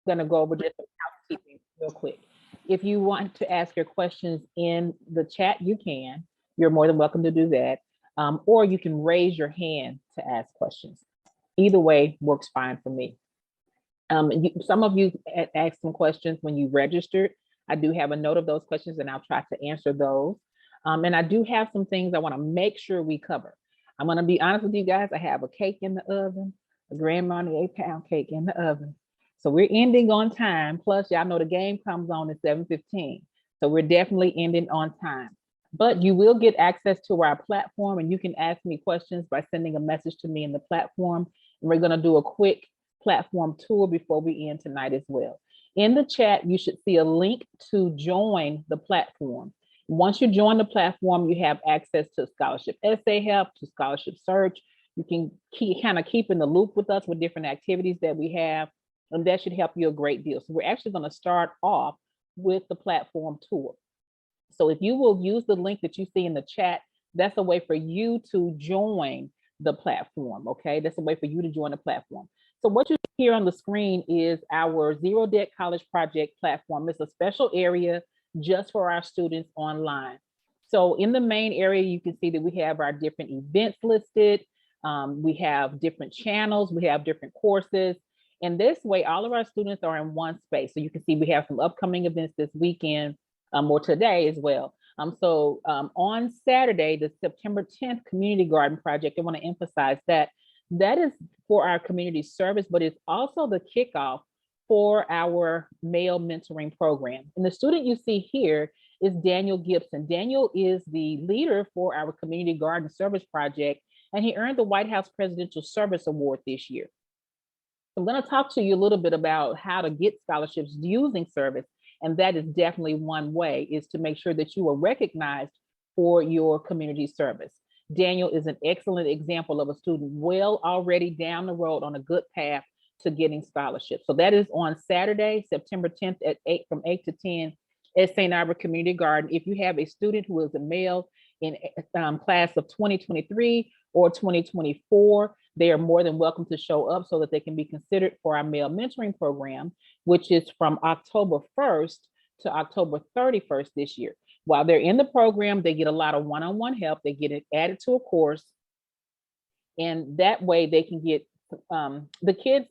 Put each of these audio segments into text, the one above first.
going to go over just some housekeeping real quick. If you want to ask your questions in the chat, you can. You're more than welcome to do that. Or you can raise your hand to ask questions. Either way works fine for me. Some of you asked some questions when you registered. I do have a note of those questions and I'll try to answer those. And I do have some things I want to make sure we cover. I'm going to be honest with you guys. I have a cake in the oven, a Grand Marnier pound cake in the oven. So we're ending on time. Plus, y'all know the game comes on at 7:15. So we're definitely ending on time. But you will get access to our platform and you can ask me questions by sending a message to me in the platform. And we're going to do a quick platform tour before we end tonight as well. In the chat, you should see a link to join the platform. Once you join the platform, you have access to scholarship essay help, to scholarship search. You can kind of keep in the loop with us with different activities that we have, and that should help you a great deal. So we're actually going to start off with the platform tour. So if you will use the link that you see in the chat, that's a way for you to join the platform, okay? That's a way for you to join the platform. So what you see here on the screen is our Zero Debt College Project platform. It's a special area just for our students online. So in the main area, you can see that we have our different events listed. We have different channels, we have different courses. And this way, all of our students are in one space. So you can see we have some upcoming events this weekend or today as well. On Saturday, the September 10th Community Garden Project, I want to emphasize that that is for our community service, but it's also the kickoff for our male mentoring program. And the student you see here is Daniel Gibson. Daniel is the leader for our Community Garden Service Project, and he earned the White House Presidential Service Award this year. I'm going to talk to you a little bit about how to get scholarships using service. And that is definitely one way, is to make sure that you are recognized for your community service. Daniel is an excellent example of a student well already down the road on a good path to getting scholarships. So that is on Saturday, September 10th at 8 from 8 to 10 at St. Albert Community Garden. If you have a student who is a male in class of 2023 or 2024, they are more than welcome to show up so that they can be considered for our male mentoring program, which is from October 1st to October 31st this year. While they're in the program, they get a lot of one-on-one help. They get it added to a course. And that way they can get the kids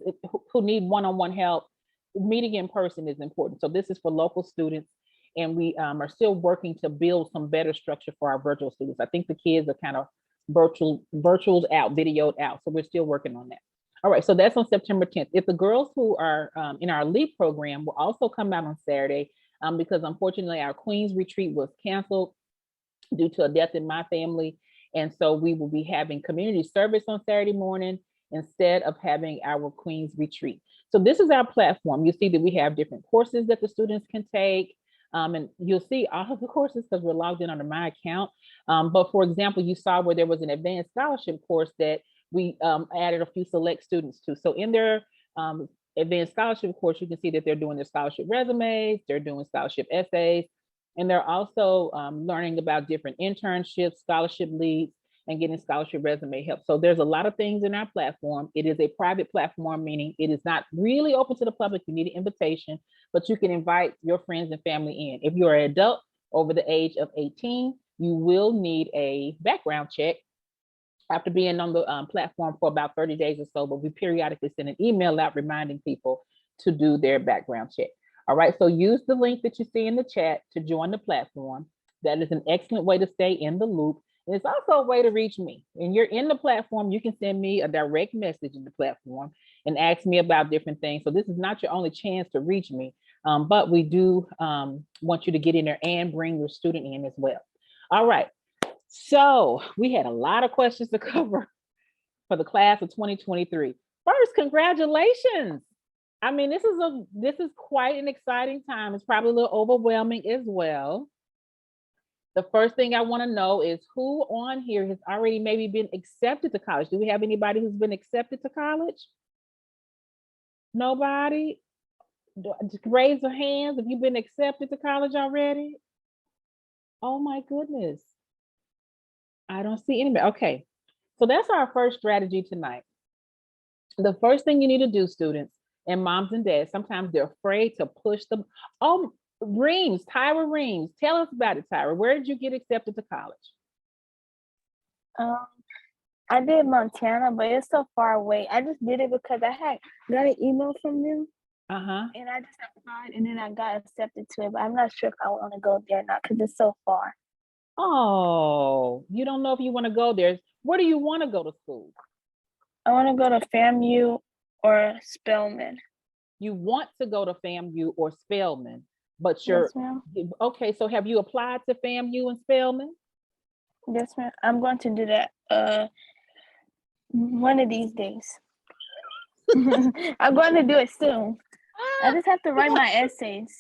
who need one-on-one help, meeting in person is important. So this is for local students. And we are still working to build some better structure for our virtual students. I think the kids are kind of virtualed out, videoed out. So we're still working on that. All right, so that's on September 10th. If the girls who are in our LEAP program will also come out on Saturday, because unfortunately our Queen's retreat was canceled due to a death in my family. And so we will be having community service on Saturday morning instead of having our Queen's retreat. So this is our platform. You see that we have different courses that the students can take. And you'll see all of the courses because we're logged in under my account. But for example, you saw where there was an advanced scholarship course that we added a few select students to. So in their advanced scholarship course, you can see that they're doing their scholarship resumes, they're doing scholarship essays, and they're also learning about different internships, scholarship leads, and getting scholarship resume help. So there's a lot of things in our platform. It is a private platform, meaning it is not really open to the public. You need an invitation, but you can invite your friends and family in. If you're an adult over the age of 18, you will need a background check after being on the platform for about 30 days or so, but we periodically send an email out reminding people to do their background check. All right, so use the link that you see in the chat to join the platform. That is an excellent way to stay in the loop. And it's also a way to reach me. When you're in the platform, you can send me a direct message in the platform and ask me about different things. So this is not your only chance to reach me, but we do want you to get in there and bring your student in as well. All right, so we had a lot of questions to cover for the class of 2023. First, congratulations. I mean, this is quite an exciting time. It's probably a little overwhelming as well. The first thing I want to know is who on here has already maybe been accepted to college? Do we have anybody who's been accepted to college? Nobody? Just raise your hands if you've been accepted to college already. Oh my goodness. I don't see anybody. Okay, so that's our first strategy tonight. The first thing you need to do, students, and moms and dads, sometimes they're afraid to push them. Oh, Reams, Tyra Reams, tell us about it, Tyra. Where did you get accepted to college? I did Montana, but it's so far away. I just did it because I had got an email from them. And I just applied, and then I got accepted to it, but I'm not sure if I want to go there or not because it's so far. Oh, you don't know if you want to go there. Where do you want to go to school? I want to go to FAMU or Spelman. You want to go to FAMU or Spelman, but Yes, ma'am. okay. So have you applied to FAMU and Spelman? Yes, ma'am. I'm going to do that one of these days. I'm going to do it soon. I just have to write my essays.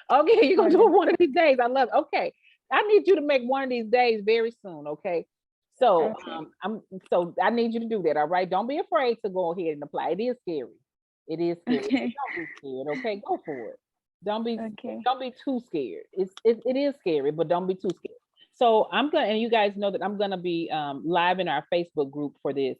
Okay, you're gonna do it one of these days. I love it. Okay, I need you to make one of these days very soon. Okay, so so I need you to do that. All right, don't be afraid to go ahead and apply. It is scary. It is scary. Okay. Don't be scared. Okay, go for it. Don't be Okay. don't be too scared. It is scary, but don't be too scared. So I'm gonna, and you guys know that I'm gonna be live in our Facebook group for this,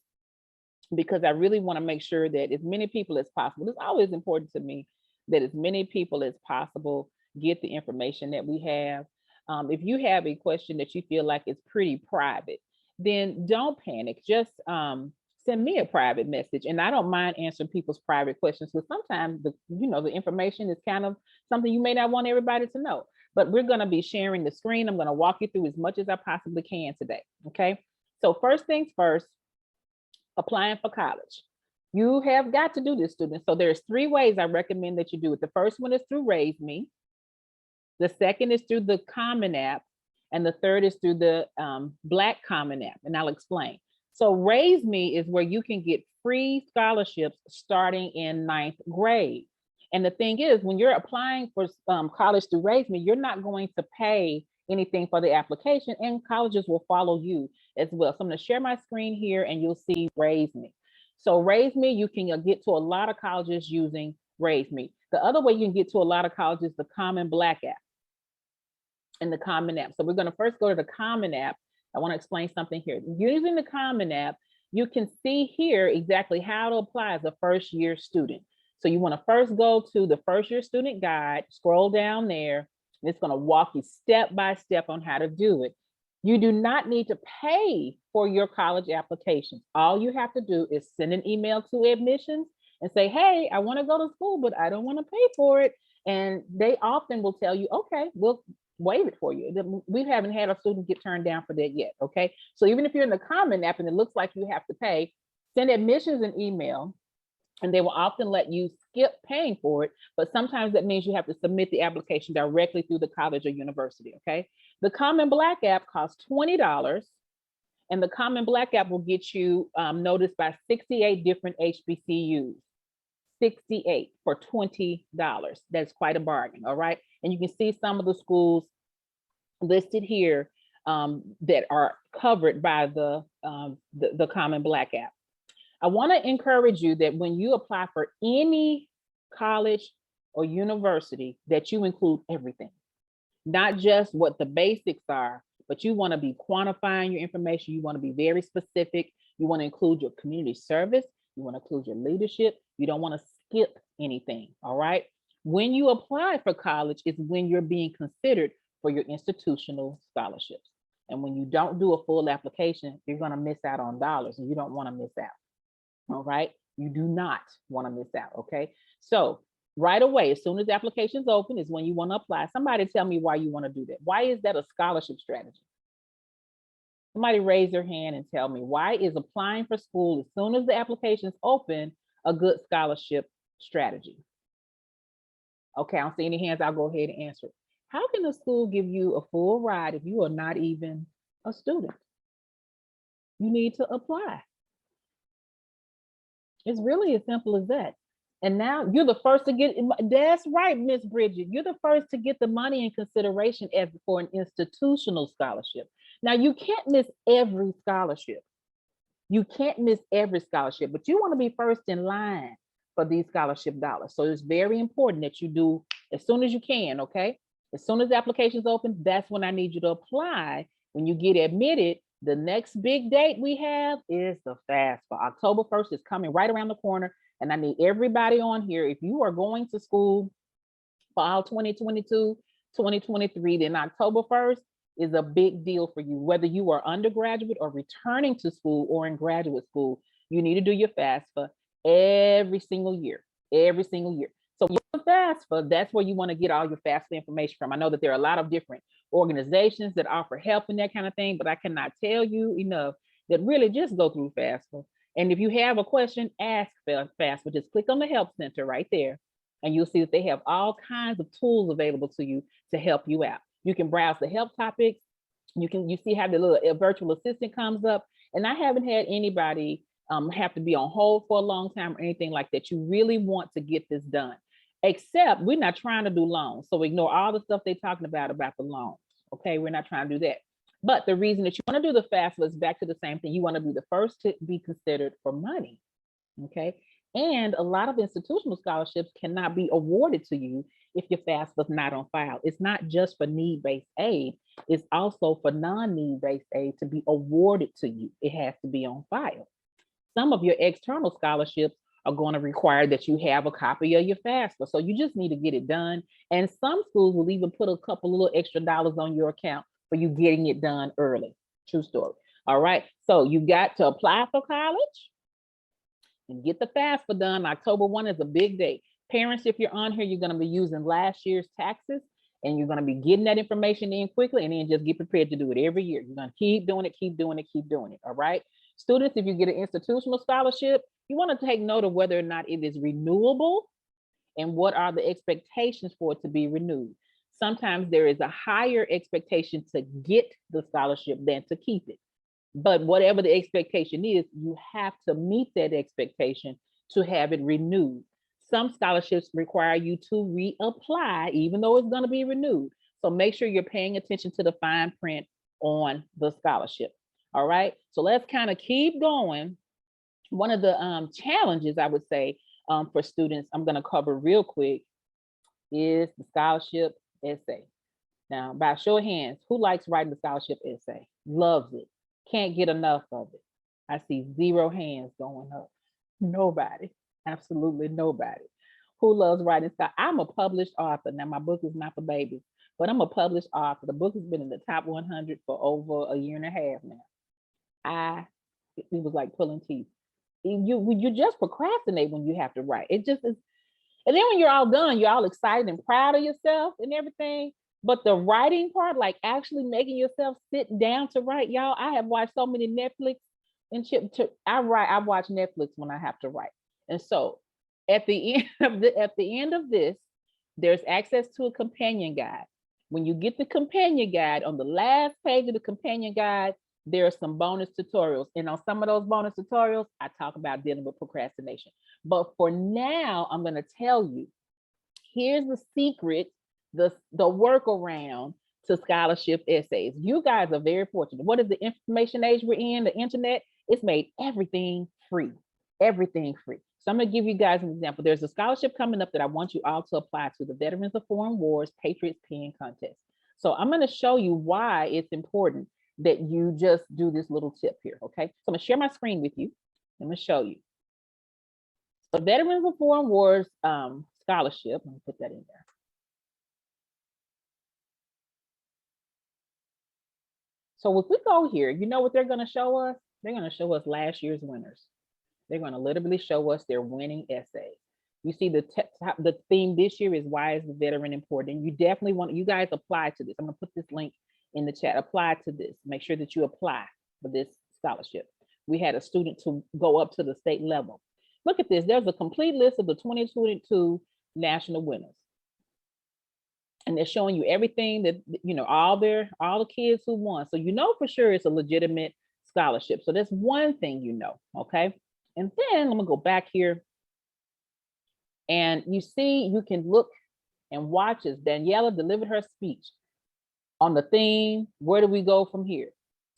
because I really want to make sure that as many people as possible, it's always important to me that as many people as possible get the information that we have. If you have a question that you feel like is pretty private, then don't panic. Just send me a private message, and I don't mind answering people's private questions, because sometimes the information is kind of something you may not want everybody to know. But we're going to be sharing the screen. I'm going to walk you through as much as I possibly can today. Okay. So first things first, applying for college. You have got to do this, students. So there's 3 ways I recommend that you do it. The first one is through Raise Me. The second is through the Common App. And the third is through the Black Common App. And I'll explain. So Raise Me is where you can get free scholarships starting in 9th grade. And the thing is, when you're applying for college through Raise Me, you're not going to pay anything for the application, and colleges will follow you as well. So I'm going to share my screen here, and you'll see Raise Me. So Raise Me, you can get to a lot of colleges using Raise Me. The other way you can get to a lot of colleges is the Common Black app and the Common App. So we're going to first go to the Common App. I want to explain something here. Using the Common App, you can see here exactly how to apply as a first-year student. So you want to first go to the first-year student guide, scroll down there, and it's going to walk you step by step on how to do it. You do not need to pay for your college application. All you have to do is send an email to admissions and say, hey, I want to go to school, but I don't want to pay for it. And they often will tell you, okay, we'll waive it for you. We haven't had a student get turned down for that yet, okay? So even if you're in the Common App and it looks like you have to pay, send admissions an email, and they will often let you skip paying for it, but sometimes that means you have to submit the application directly through the college or university, okay? The Common Black app costs $20, and the Common Black app will get you noticed by 68 different HBCUs. 68 for $20. That's quite a bargain, all right? And you can see some of the schools listed here that are covered by the Common Black app. I want to encourage you that when you apply for any college or university, that you include everything, not just what the basics are, but you want to be quantifying your information. You want to be very specific. You want to include your community service. You want to include your leadership. You don't want to skip anything, all right? When you apply for college is when you're being considered for your institutional scholarships. And when you don't do a full application, you're going to miss out on dollars, and you don't want to miss out. All right, you do not want to miss out. Okay, so right away, as soon as the application's open, is when you want to apply. Somebody tell me why you want to do that. Why is that a scholarship strategy? Somebody raise their hand and tell me, why is applying for school as soon as the application's open a good scholarship strategy? Okay, I don't see any hands. I'll go ahead and answer it. How can a school give you a full ride if you are not even a student? You need to apply. It's really as simple as that. And now you're the first to get, that's right, Miss Bridget, you're the first to get the money in consideration as for an institutional scholarship. Now you can't miss every scholarship. You can't miss every scholarship, but you want to be first in line for these scholarship dollars. So it's very important that you do as soon as you can, okay? As soon as the application's open, that's when I need you to apply. When you get admitted, the next big date we have is the FAFSA. October 1st is coming right around the corner, And I need everybody on here, if you are going to school fall 2022, 2023, then October 1st is a big deal for you. Whether you are undergraduate or returning to school or in graduate school, you need to do your FAFSA every single year, every single year. So your FAFSA, that's where you want to get all your FAFSA information from. I know that there are a lot of different organizations that offer help in that kind of thing, but I cannot tell you enough that really just go through FAFSA. And if you have a question, ask FAFSA. Just click on the help center right there, and you'll see that they have all kinds of tools available to you to help you out. You can browse the help topics. You see how the little virtual assistant comes up. And I haven't had anybody have to be on hold for a long time or anything like that. You really want to get this done, except we're not trying to do loans. So ignore all the stuff they're talking about the loans. Okay, we're not trying to do that. But the reason that you want to do the FAFSA is back to the same thing. You want to be the first to be considered for money. Okay. And a lot of institutional scholarships cannot be awarded to you if your FAFSA is not on file. It's not just for need-based aid, it's also for non-need-based aid to be awarded to you. It has to be on file. Some of your external scholarships are going to require that you have a copy of your FAFSA. So you just need to get it done. And some schools will even put a couple little extra dollars on your account for you getting it done early. True story. All right. So you got to apply for college and get the FAFSA done. October 1 is a big day. Parents, if you're on here, you're going to be using last year's taxes, and you're going to be getting that information in quickly, and then just get prepared to do it every year. You're going to keep doing it, keep doing it, keep doing it. All right. Students, if you get an institutional scholarship, you want to take note of whether or not it is renewable and what are the expectations for it to be renewed. Sometimes there is a higher expectation to get the scholarship than to keep it. But whatever the expectation is, you have to meet that expectation to have it renewed. Some scholarships require you to reapply, even though it's going to be renewed. So make sure you're paying attention to the fine print on the scholarship. All right. So let's kind of keep going. One of the challenges, I would say, for students, I'm going to cover real quick, is the scholarship essay. Now, by show of hands, who likes writing the scholarship essay? Loves it. Can't get enough of it. I see 0 hands going up. Nobody, absolutely nobody. Who loves writing stuff? I'm a published author. Now, my book is not for babies, but I'm a published author. The book has been in the top 100 for over a year and a half now. It was like pulling teeth. You just procrastinate when you have to write. It just is. And then when you're all done, you're all excited and proud of yourself and everything. But the writing part, like actually making yourself sit down to write, y'all, I have watched so many Netflix and I watch Netflix when I have to write. And so at the end of this, there's access to a companion guide. When you get the companion guide, on the last page of the companion guide, there are some bonus tutorials. And on some of those bonus tutorials, I talk about dealing with procrastination. But for now, I'm going to tell you, here's the secret, the workaround to scholarship essays. You guys are very fortunate. What is the information age we're in? The internet, it's made everything free, everything free. So I'm going to give you guys an example. There's a scholarship coming up that I want you all to apply to, the Veterans of Foreign Wars Patriots Pen Contest. So I'm going to show you why it's important that you just do this little tip here, okay? So I'm going to share my screen with you. I'm going to show you. So Veterans of Foreign Wars scholarship, let me put that in there. So if we go here, you know what they're going to show us? They're going to show us last year's winners. They're going to literally show us their winning essays. You see the theme this year is, why is the veteran important? You definitely want, you guys apply to this. I'm going to put this link in the chat. Apply to this. Make sure that you apply for this scholarship. We had a student to go up to the state level. Look at this. There's a complete list of the 2022 national winners. And they're showing you everything that, you know, all the kids who won. So you know for sure it's a legitimate scholarship. So that's one thing you know, okay? And then I'm gonna go back here. And you see, you can look and watch as Daniela delivered her speech on the theme, where do we go from here?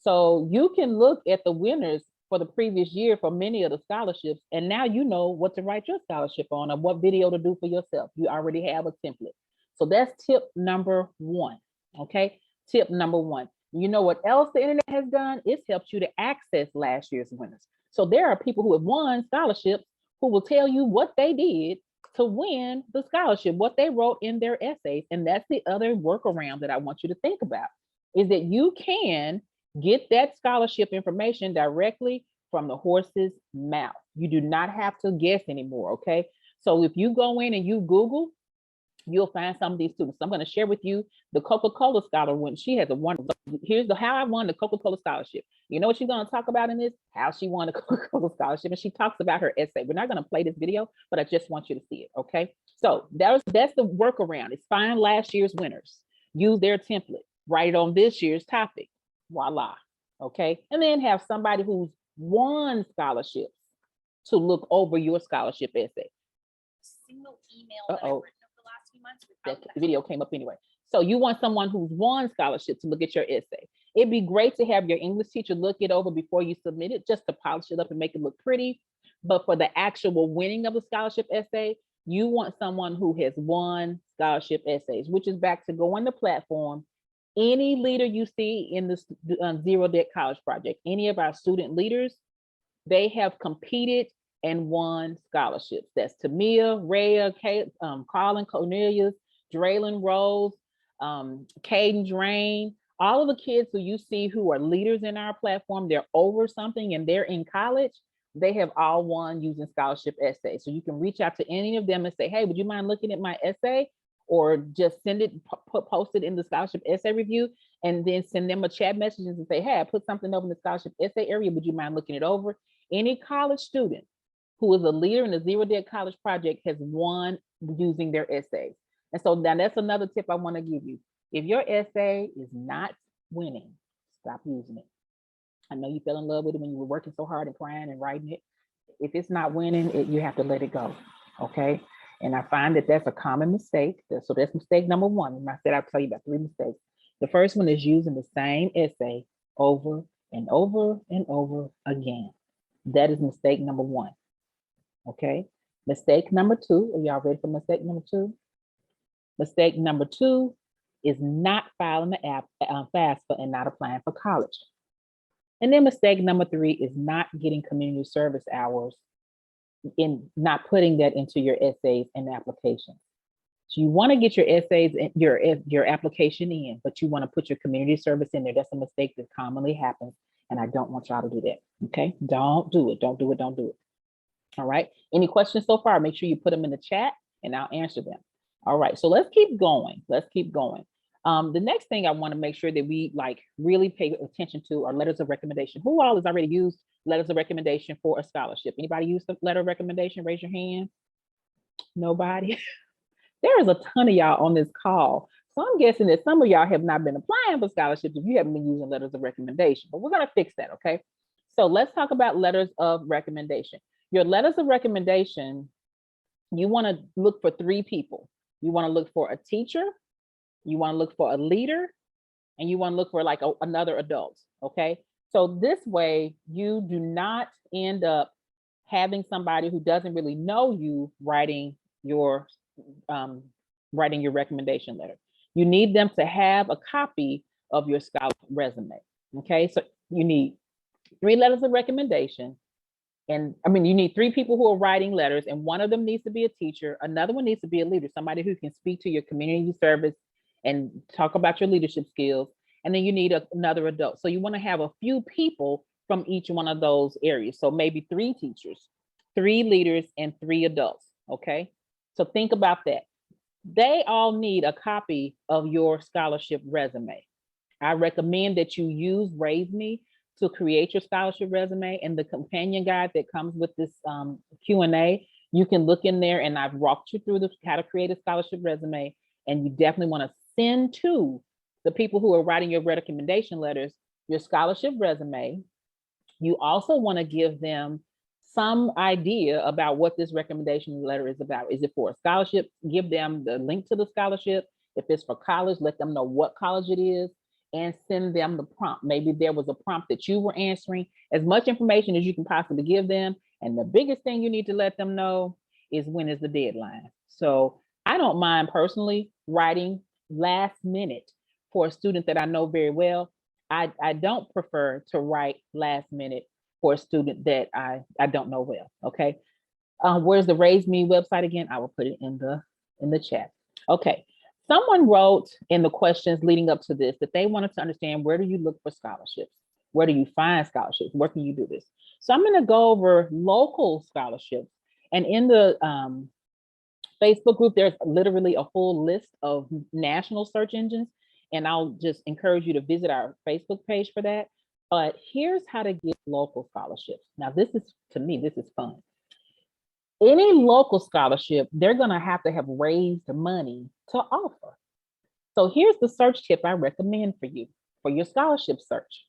So you can look at the winners for the previous year for many of the scholarships, and now you know what to write your scholarship on or what video to do for yourself. You already have a template. So that's tip number 1, okay? Tip number 1. You know what else the internet has done? It's helped you to access last year's winners. So there are people who have won scholarships who will tell you what they did to win the scholarship, what they wrote in their essays. And that's the other workaround that I want you to think about, is that you can get that scholarship information directly from the horse's mouth. You do not have to guess anymore, okay? So if you go in and you Google, you'll find some of these students. I'm going to share with you the Coca-Cola scholar when she has a wonderful. Here's how I won the Coca-Cola scholarship. You know what she's going to talk about in this? How she won the Coca-Cola scholarship, and she talks about her essay. We're not going to play this video, but I just want you to see it. Okay, so that's the workaround. It's find last year's winners, use their template, write it on this year's topic. Voila. Okay, and then have somebody who's won scholarships to look over your scholarship essay. Single email that I've written over the last few months. That video came up anyway. So you want someone who's won scholarship to look at your essay. It'd be great to have your English teacher look it over before you submit it, just to polish it up and make it look pretty. But for the actual winning of the scholarship essay, you want someone who has won scholarship essays, which is back to go on the platform. Any leader you see in this Zero Debt College Project, any of our student leaders, they have competed and won scholarships. That's Tamia, Rhea, Colin Cornelius, Draylon Rose, Caden Drain, all of the kids who you see who are leaders in our platform, they're over something and they're in college, they have all won using scholarship essays. So you can reach out to any of them and say, hey, would you mind looking at my essay? Or just send it, post it in the scholarship essay review, and then send them a chat message and say, hey, I put something over in the scholarship essay area. Would you mind looking it over? Any college student who is a leader in the Zero Debt College Project has won using their essays. And so now that's another tip I want to give you. If your essay is not winning, stop using it. I know you fell in love with it when you were working so hard and crying and writing it. If it's not winning, you have to let it go, okay? And I find that that's a common mistake. So that's mistake number one. And I said I'll tell you about 3 mistakes. The first one is using the same essay over and over and over again. That is mistake number 1. Okay. Mistake number 2. Are y'all ready for mistake number 2? Mistake number 2 is not filing the app FAFSA and not applying for college. And then mistake number 3 is not getting community service hours, in not putting that into your essays and applications. So you want to get your essays and your application in, but you want to put your community service in there. That's a mistake that commonly happens, and I don't want y'all to do that. Okay, don't do it. Don't do it. Don't do it. All right. Any questions so far? Make sure you put them in the chat, and I'll answer them. All right. So let's keep going. Let's keep going. The next thing I want to make sure that we really pay attention to are letters of recommendation. Who all has already used letters of recommendation for a scholarship? Anybody use the letter of recommendation? Raise your hand. Nobody. There is a ton of y'all on this call. So I'm guessing that some of y'all have not been applying for scholarships if you haven't been using letters of recommendation, but we're going to fix that, okay? So let's talk about letters of recommendation. Your letters of recommendation, you want to look for 3 people. You want to look for a teacher, you want to look for a leader, and you want to look for another adult, okay? So this way you do not end up having somebody who doesn't really know you writing your recommendation letter. You need them to have a copy of your scholarship resume, okay? So you need 3 letters of recommendation. And I mean, you need 3 people who are writing letters, and one of them needs to be a teacher. Another one needs to be a leader, somebody who can speak to your community service and talk about your leadership skills. And then you need another adult. So you want to have a few people from each one of those areas. So maybe 3 teachers, 3 leaders, and 3 adults, okay? So think about that. They all need a copy of your scholarship resume. I recommend that you use Raise Me to create your scholarship resume, and the companion guide that comes with this Q&A, you can look in there, and I've walked you through how to create a scholarship resume, and you definitely want to send to the people who are writing your recommendation letters your scholarship resume. You also want to give them some idea about what this recommendation letter is about. Is it for a scholarship? Give them the link to the scholarship. If it's for college, let them know what college it is, and send them the prompt. Maybe there was a prompt that you were answering. As much information as you can possibly give them. And the biggest thing you need to let them know is when is the deadline. So I don't mind personally writing last minute for a student that I know very well. I don't prefer to write last minute for a student that I don't know well, okay? Where's the Raise Me website again? I will put it in the chat. Okay. Someone wrote in the questions leading up to this that they wanted to understand, where do you look for scholarships? Where do you find scholarships? Where can you do this? So I'm going to go over local scholarships. And in the Facebook group, there's literally a full list of national search engines. And I'll just encourage you to visit our Facebook page for that. But here's how to get local scholarships. Now, this is, to me, this is fun. Any local scholarship, they're going to have raised money to offer. So here's the search tip I recommend for you for your scholarship search.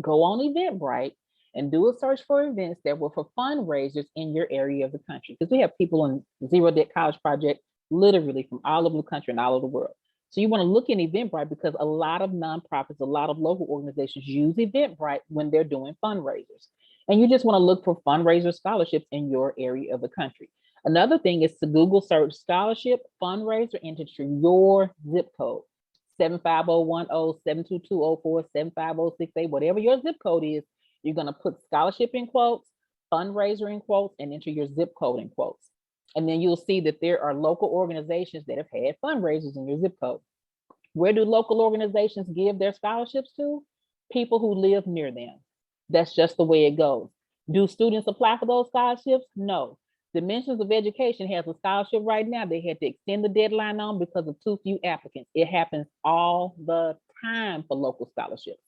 Go on Eventbrite and do a search for events that were for fundraisers in your area of the country. Because we have people in Zero Debt College Project literally from all over the country and all over the world. So you want to look in Eventbrite because a lot of nonprofits, a lot of local organizations use Eventbrite when they're doing fundraisers. And you just want to look for fundraiser scholarships in your area of the country. Another thing is to Google search scholarship, fundraiser, enter your zip code. 75010, 72204, 75068, whatever your zip code is, you're going to put scholarship in quotes, fundraiser in quotes, and enter your zip code in quotes. And then you'll see that there are local organizations that have had fundraisers in your zip code. Where do local organizations give their scholarships to? People who live near them. That's just the way it goes. Do students apply for those scholarships? No. Dimensions of Education has a scholarship right now they had to extend the deadline on because of too few applicants. It happens all the time for local scholarships.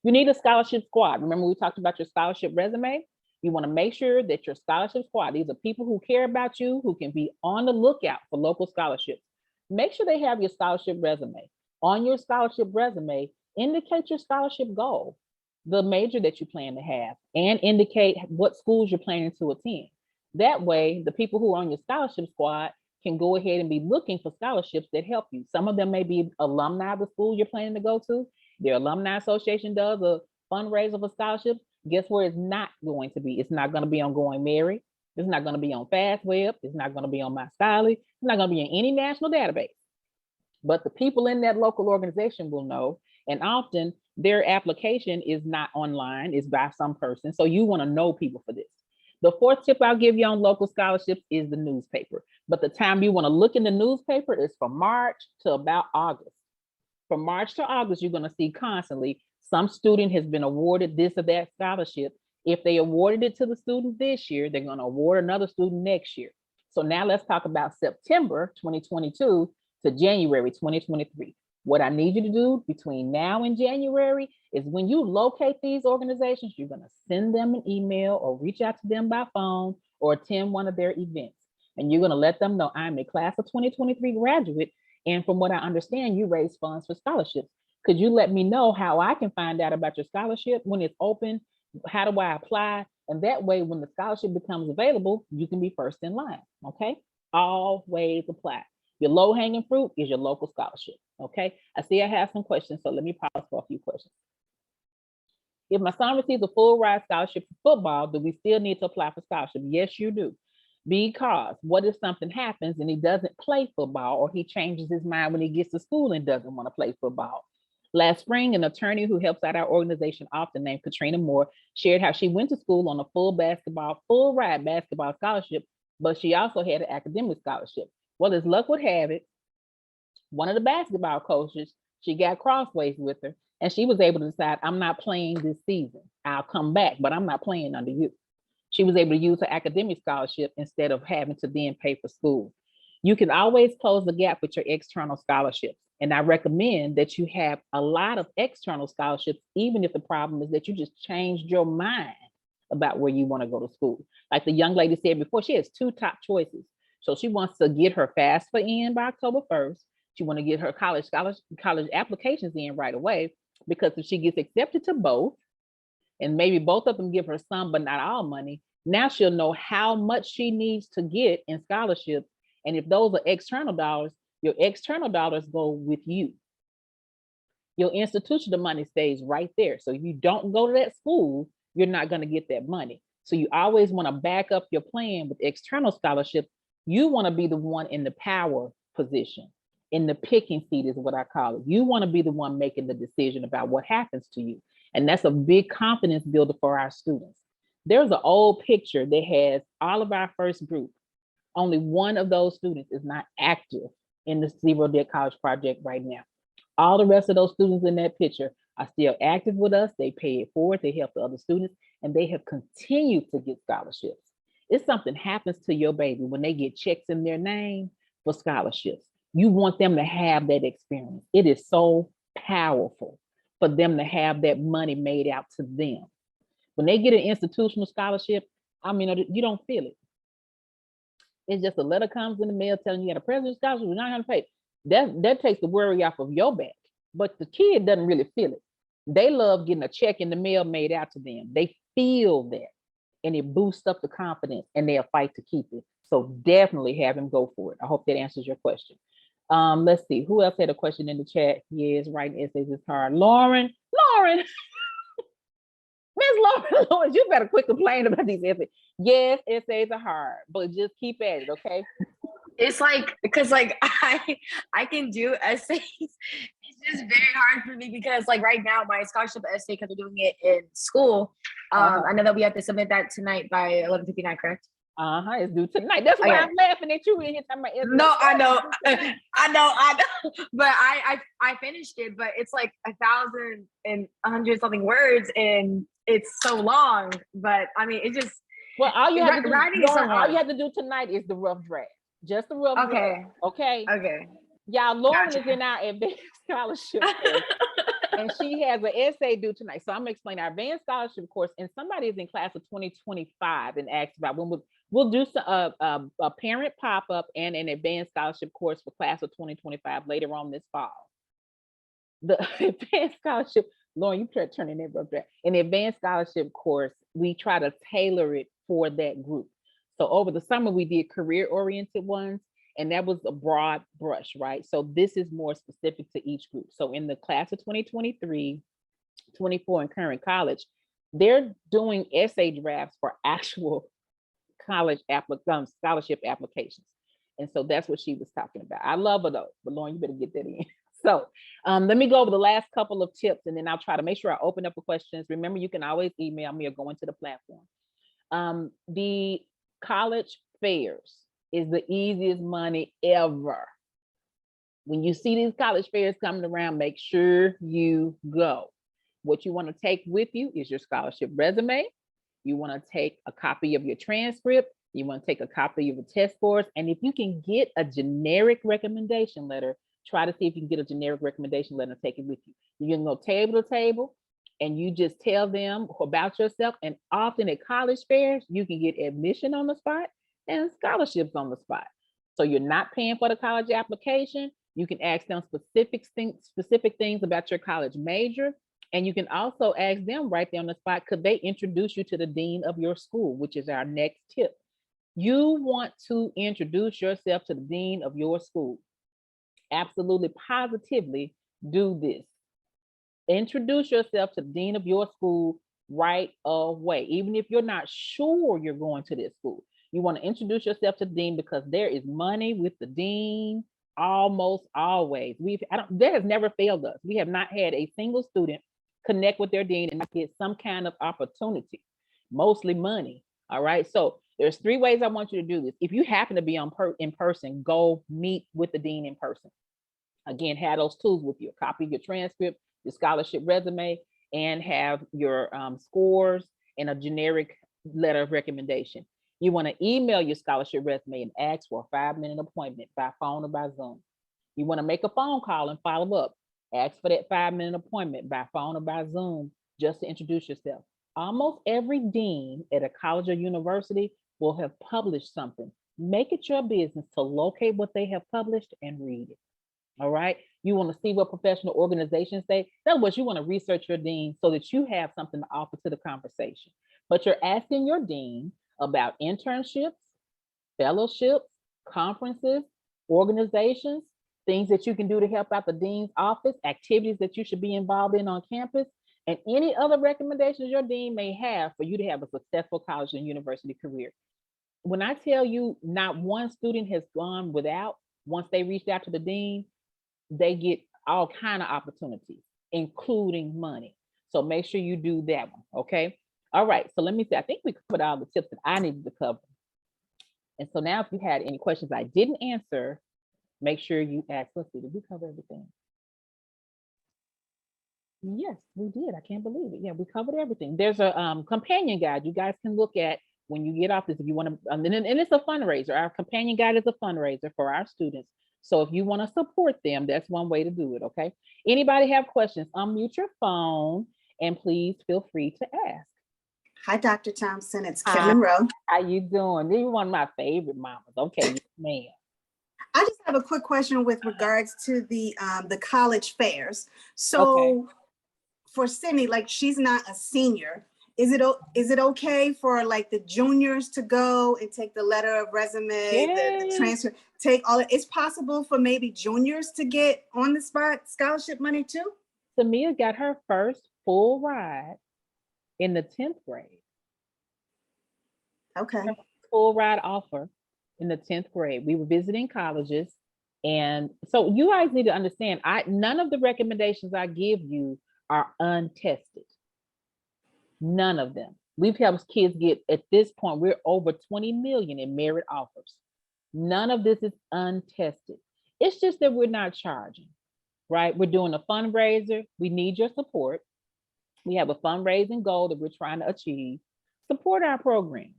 You need a scholarship squad. Remember, we talked about your scholarship resume? You want to make sure that your scholarship squad, these are people who care about you, who can be on the lookout for local scholarships. Make sure they have your scholarship resume. On your scholarship resume, indicate your scholarship goal, the major that you plan to have, and indicate what schools you're planning to attend. That way, the people who are on your scholarship squad can go ahead and be looking for scholarships that help you. Some of them may be alumni of the school you're planning to go to. Their alumni association does a fundraiser for scholarships. Guess where it's not going to be? It's not going to be on Going Merry. It's not going to be on FastWeb. It's not going to be on My Scholarly. It's not going to be in any national database. But the people in that local organization will know. And often their application is not online, it's by some person. So you want to know people for this. The fourth tip I'll give you on local scholarships is the newspaper. But the time you want to look in the newspaper is from March to about August. From March to August, you're going to see constantly some student has been awarded this or that scholarship. If they awarded it to the student this year, they're going to award another student next year. So now let's talk about September 2022 to January 2023. What I need you to do between now and January is when you locate these organizations, you're going to send them an email or reach out to them by phone or attend one of their events. And you're going to let them know I'm a class of 2023 graduate. And from what I understand, you raise funds for scholarships. Could you let me know how I can find out about your scholarship when it's open? How do I apply? And that way, when the scholarship becomes available, you can be first in line, okay? Always apply. Your low-hanging fruit is your local scholarship, okay? I see I have some questions, so let me pause for a few questions. If my son receives a full ride scholarship for football, do we still need to apply for scholarship? Yes, you do. Because what if something happens and he doesn't play football, or he changes his mind when he gets to school and doesn't want to play football? Last spring, an attorney who helps out our organization often, named Katrina Moore, shared how she went to school on a full ride basketball scholarship, but she also had an academic scholarship. Well, as luck would have it, one of the basketball coaches, she got crossways with her, and she was able to decide, I'm not playing this season. I'll come back, but I'm not playing under you. She was able to use her academic scholarship instead of having to then pay for school. You can always close the gap with your external scholarships. And I recommend that you have a lot of external scholarships, even if the problem is that you just changed your mind about where you want to go to school. Like the young lady said before, she has two top choices. So she wants to get her FAFSA in by October 1st. She wants to get her college applications in right away, because if she gets accepted to both, and maybe both of them give her some, but not all money, now she'll know how much she needs to get in scholarships. And if those are external dollars, your external dollars go with you. Your institutional money stays right there. So if you don't go to that school, you're not going to get that money. So you always want to back up your plan with external scholarships. You want to be the one in the power position, in the picking seat is what I call it. You want to be the one making the decision about what happens to you. And that's a big confidence builder for our students. There's an old picture that has all of our first group. Only one of those students is not active in the Zero Debt College Project right now. All the rest of those students in that picture are still active with us. They pay it forward. They help the other students, and they have continued to get scholarships. If something happens to your baby when they get checks in their name for scholarships, you want them to have that experience. It is so powerful for them to have that money made out to them. When they get an institutional scholarship, I mean, you don't feel it. It's just a letter comes in the mail telling you got a president's scholarship, you're not going to pay. That takes the worry off of your back. But the kid doesn't really feel it. They love getting a check in the mail made out to them. They feel that, and it boosts up the confidence, and they'll fight to keep it. So definitely have him go for it. I hope that answers your question. Let's see, who else had a question in the chat? Yes, writing essays is hard. Lauren, Miss Lauren, you better quit complaining about these essays. Yes, essays are hard, but just keep at it, okay? It's like, because like I can do essays. It's just very hard for me because like right now my scholarship essay, because we're doing it in school, I know that we have to submit that tonight by 11:59, correct? It's due tonight. That's why I'm laughing at you. No, I know, but I finished it, but it's like 1,100 something words, and it's so long. But I mean, it just all you have to do, writing is so hard. all you have to do tonight is the rough draft. Just the rough draft. Okay. Y'all, Lauren is in our advanced scholarship course, and she has an essay due tonight. So I'm gonna explain our advanced scholarship course, and somebody is in class of 2025 and asked about when we'll do some, a parent pop-up and an advanced scholarship course for class of 2025 later on this fall. The advanced scholarship, Lauren, you try turning that rough draft. In the advanced scholarship course, we try to tailor it for that group. So over the summer, we did career-oriented ones, and that was a broad brush, right? So this is more specific to each group. So in the class of 2023, 24 in current college, they're doing essay drafts for actual college scholarship applications. And so that's what she was talking about. I love her though, but Lauren, you better get that in. So let me go over the last couple of tips, and then I'll try to make sure I open up for questions. Remember, you can always email me or go into the platform. The college fairs is the easiest money ever. When you see these college fairs coming around, make sure you go. What you want to take with you is your scholarship resume. You want to take a copy of your transcript. You want to take a copy of your test scores. And if you can get a generic recommendation letter, try to see if you can get a generic recommendation letter and take it with you. You can go table to table and you just tell them about yourself. And often at college fairs, you can get admission on the spot and scholarships on the spot. So you're not paying for the college application. You can ask them specific things about your college major. And you can also ask them right there on the spot, could they introduce you to the dean of your school, which is our next tip. You want to introduce yourself to the dean of your school. Absolutely, positively do this. Introduce yourself to the dean of your school right away. Even if you're not sure you're going to this school, you want to introduce yourself to the dean because there is money with the dean almost always. That has never failed us. We have not had a single student connect with their dean and get some kind of opportunity, mostly money. All right. So there's 3 ways I want you to do this. If you happen to be in person, go meet with the dean in person. Again, have those tools with you. Copy your transcript, your scholarship resume, and have your scores and a generic letter of recommendation. You want to email your scholarship resume and ask for a 5-minute appointment by phone or by Zoom. You want to make a phone call and follow up. Ask for that 5-minute appointment by phone or by Zoom just to introduce yourself. Almost every dean at a college or university will have published something. Make it your business to locate what they have published and read it. All right. You want to see what professional organizations say. In other words, you want to research your dean so that you have something to offer to the conversation. But you're asking your dean about internships, fellowships, conferences, organizations, things that you can do to help out the dean's office, activities that you should be involved in on campus, and any other recommendations your dean may have for you to have a successful college and university career. When I tell you not one student has gone without, once they reached out to the dean, they get all kind of opportunities, including money. So make sure you do that one, okay? All right, so let me see. I think we covered all the tips that I needed to cover. And so now if you had any questions I didn't answer, make sure you ask. Let's see, did we cover everything? Yes, we did. I can't believe it. Yeah, we covered everything. There's a companion guide you guys can look at when you get off this. If you want to, and it's a fundraiser. Our companion guide is a fundraiser for our students. So if you want to support them, that's one way to do it. Okay. Anybody have questions? Unmute your phone and please feel free to ask. Hi, Dr. Thompson. It's Kim Monroe. How you doing? You're one of my favorite mamas. Okay, ma'am. I just have a quick question with regards to the college fairs. So for Sydney, like she's not a senior, is it okay for like the juniors to go and take the letter of resume, the transfer, take all? It's possible for maybe juniors to get on the spot scholarship money too? Samia got her first full ride in the 10th grade. Okay. Full ride offer in the 10th grade. We were visiting colleges. And so you guys need to understand, none of the recommendations I give you are untested. None of them. We've helped kids get, at this point, we're over 20 million in merit offers. None of this is untested. It's just that we're not charging, right? We're doing a fundraiser. We need your support. We have a fundraising goal that we're trying to achieve. Support our program,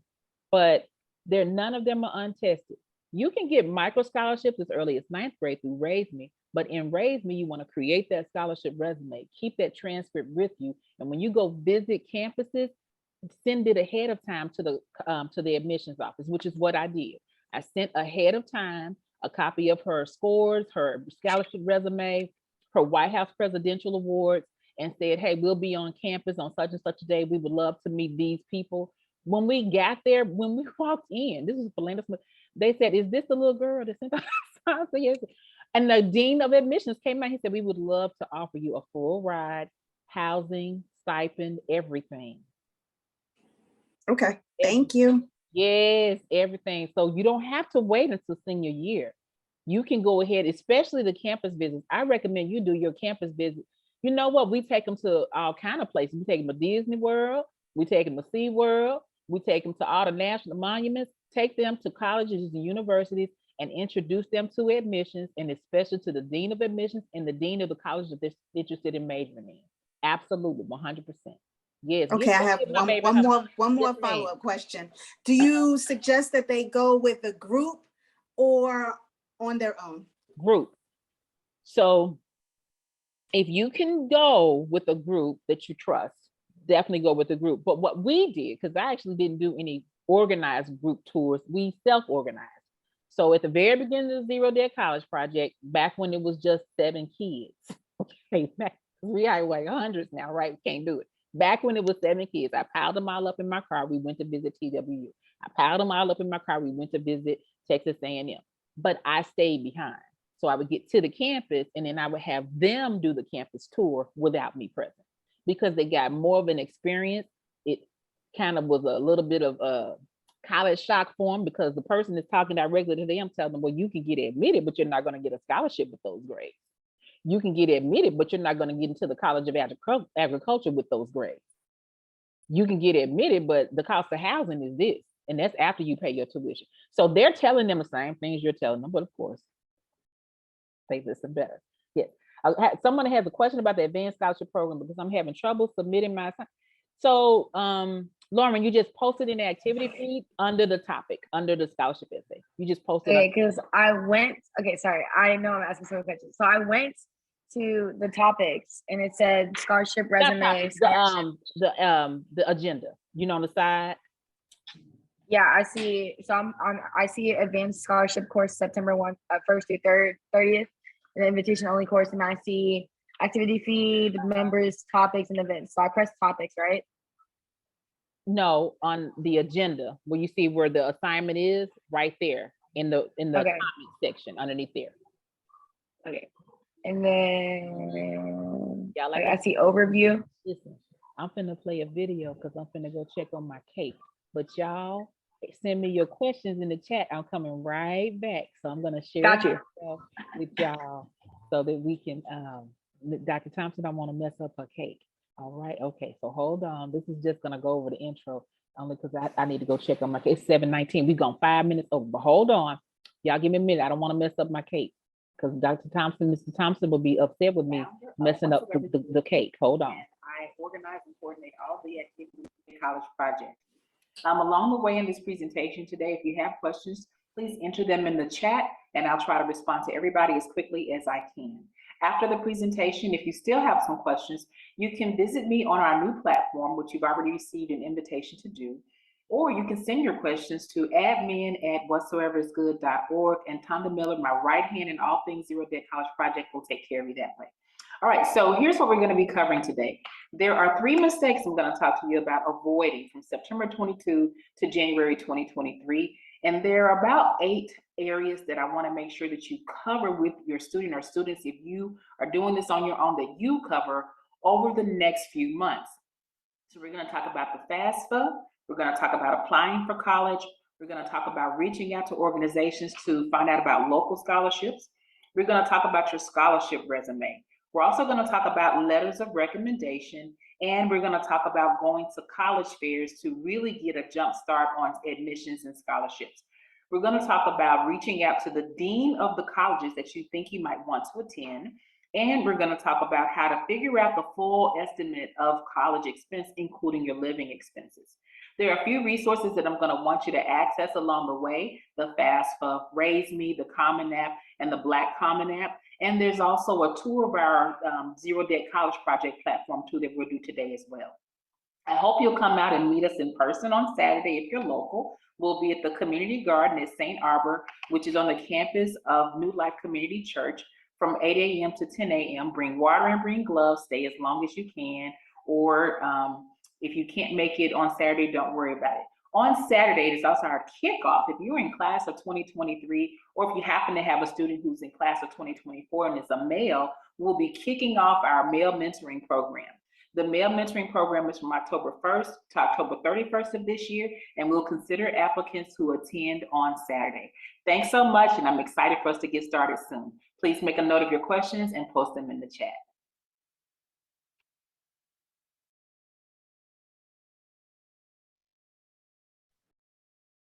but none of them are untested. You can get micro scholarships as early as 9th grade through Raise Me, but in Raise Me, you want to create that scholarship resume, keep that transcript with you. And when you go visit campuses, send it ahead of time to the admissions office, which is what I did. I sent ahead of time a copy of her scores, her scholarship resume, her White House presidential awards, and said, hey, we'll be on campus on such and such a day. We would love to meet these people. When we got there, when we walked in, this is Philander Smith, they said, is this the little girl that sent us? I said, yes. And the dean of admissions came out, he said, we would love to offer you a full ride, housing, stipend, everything. Okay, thank you. Yes, everything. So you don't have to wait until senior year. You can go ahead, especially the campus visits. I recommend you do your campus visit. You know what? We take them to all kind of places. We take them to Disney World. We take them to SeaWorld. We take them to all the national monuments. Take them to colleges and universities and introduce them to admissions, and especially to the dean of admissions and the dean of the college that they're interested in majoring in. Absolutely, 100%. Yes. Okay, I have one more follow-up question. Do you suggest that they go with a group or on their own? Group. So if you can go with a group that you trust, definitely go with a group. But what we did, because I actually didn't do any organized group tours, we self-organized. So at the very beginning of the Zero Day College Project, back when it was just 7 kids, okay, we are like hundreds now, right? We can't do it. Back when it was 7 kids, I piled them all up in my car. We went to visit TWU. I piled them all up in my car. We went to visit Texas A&M, but I stayed behind. So I would get to the campus and then I would have them do the campus tour without me present, because they got more of an experience. It kind of was a little bit of a college shock for them, because the person that's talking directly to them telling them, well, you can get admitted, but you're not going to get a scholarship with those grades. You can get admitted, but you're not going to get into the College of Agriculture with those grades. You can get admitted, but the cost of housing is this, and that's after you pay your tuition. So they're telling them the same things you're telling them, but of course, they listen better. Yes. Someone has a question about the advanced scholarship program because I'm having trouble submitting my assignment. So, Lauren, you just posted in the activity feed under the topic, under the scholarship essay. You just posted. Okay, because I went. Okay, sorry. I know I'm asking some questions. So I went to the topics and it said scholarship resume. The agenda. You know, on the side. Yeah, I see. So I see advanced scholarship course September 1st through 30th, and the invitation only course, and I see activity feed, members, topics, and events. So I press topics, right? No, on the agenda, where you see where the assignment is, right there in the comment section underneath there. Okay, and then yeah, like I see overview. Listen, I'm finna play a video because I'm finna go check on my cake. But y'all send me your questions in the chat. I'm coming right back, so I'm gonna share with y'all so that we can. Dr. Thompson, I want to mess up her cake. All right, okay, so hold on. This is just gonna go over the intro, only because I need to go check on my case. 7:19. We've gone 5 minutes over, but hold on. Y'all give me a minute. I don't want to mess up my cake because Dr. Thompson, Mr. Thompson will be upset with me messing up the cake. Hold on. I organize and coordinate all the activities of the college project. Along the way in this presentation today, if you have questions, please enter them in the chat and I'll try to respond to everybody as quickly as I can. After the presentation, if you still have some questions, you can visit me on our new platform, which you've already received an invitation to do, or you can send your questions to admin@whatsoeverisgood.org, and Tonda Miller, my right hand in all things Zero Debt College Project, will take care of you that way. All right, so here's what we're going to be covering today. There are 3 mistakes I'm going to talk to you about avoiding from September 22 to January 2023. And there are about 8 areas that I want to make sure that you cover with your student or students, if you are doing this on your own, that you cover over the next few months. So we're going to talk about the FAFSA. We're going to talk about applying for college. We're going to talk about reaching out to organizations to find out about local scholarships. We're going to talk about your scholarship resume. We're also going to talk about letters of recommendation, and we're going to talk about going to college fairs to really get a jump start on admissions and scholarships. We're going to talk about reaching out to the dean of the colleges that you think you might want to attend, and we're going to talk about how to figure out the full estimate of college expense, including your living expenses. There are a few resources that I'm going to want you to access along the way: the FAFSA, Raise Me, the Common App, and the Black Common App. And there's also a tour of our Zero Debt College Project platform too that we'll do today as well. I hope you'll come out and meet us in person on Saturday if you're local. We'll be at the Community Garden at St. Arbor, which is on the campus of New Life Community Church, from 8 a.m. to 10 a.m. Bring water and bring gloves. Stay as long as you can. Or if you can't make it on Saturday, don't worry about it. On Saturday, it's also our kickoff. If you're in class of 2023, or if you happen to have a student who's in class of 2024 and is a male, we'll be kicking off our male mentoring program. The male mentoring program is from October 1st to October 31st of this year, and we'll consider applicants who attend on Saturday. Thanks so much, and I'm excited for us to get started soon. Please make a note of your questions and post them in the chat.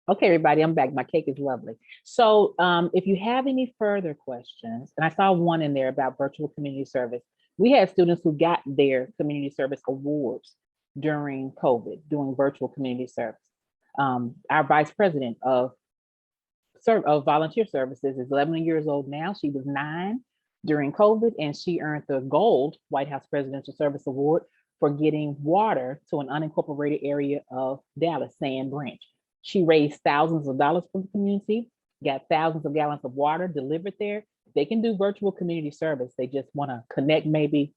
Okay, everybody, I'm back. My cake is lovely. So if you have any further questions, and I saw one in there about virtual community service. We had students who got their community service awards during COVID, doing virtual community service. Our vice president of volunteer services is 11 years old now. She was 9 during COVID, and she earned the Gold White House Presidential Service Award for getting water to an unincorporated area of Dallas, Sand Branch. She raised thousands of dollars for the community, got thousands of gallons of water delivered there. They can do virtual community service. They just want to connect, maybe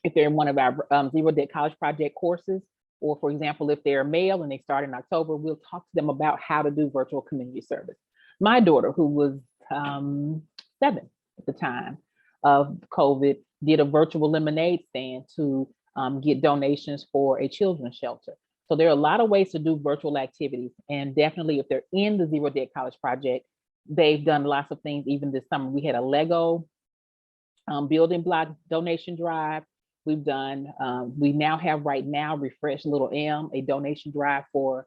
if they're in one of our Zero Debt College Project courses, or for example, if they're male and they start in October, we'll talk to them about how to do virtual community service. My daughter, who was 7 at the time of COVID, did a virtual lemonade stand to get donations for a children's shelter. So there are a lot of ways to do virtual activities, and definitely if they're in the Zero Debt College Project, they've done lots of things. Even this summer, we had a Lego building block donation drive. We've done, we now have right now, Refresh Little M, a donation drive for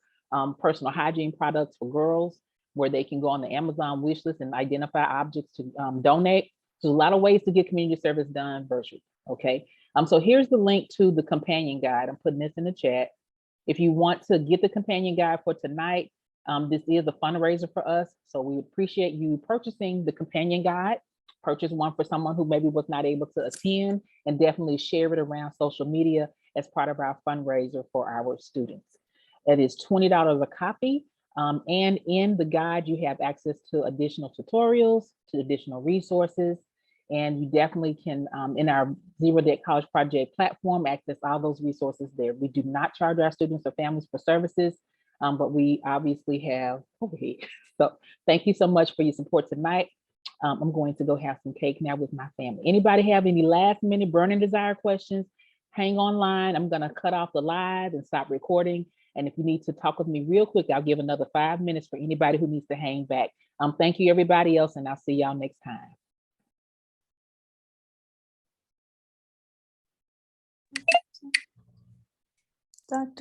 personal hygiene products for girls, where they can go on the Amazon wish list and identify objects to donate. There's a lot of ways to get community service done virtually, okay? So here's the link to the companion guide. I'm putting this in the chat. If you want to get the companion guide for tonight, this is a fundraiser for us. So we appreciate you purchasing the companion guide. Purchase one for someone who maybe was not able to attend, and definitely share it around social media as part of our fundraiser for our students. It is $20 a copy. And in the guide, you have access to additional tutorials, to additional resources. And you definitely can, in our Zero Debt College Project platform, access all those resources there. We do not charge our students or families for services, but we obviously have overhead. So thank you so much for your support tonight. I'm going to go have some cake now with my family. Anybody have any last minute burning desire questions? Hang online. I'm gonna cut off the live and stop recording. And if you need to talk with me real quick, I'll give another 5 minutes for anybody who needs to hang back. Thank you everybody else, and I'll see y'all next time. Dr.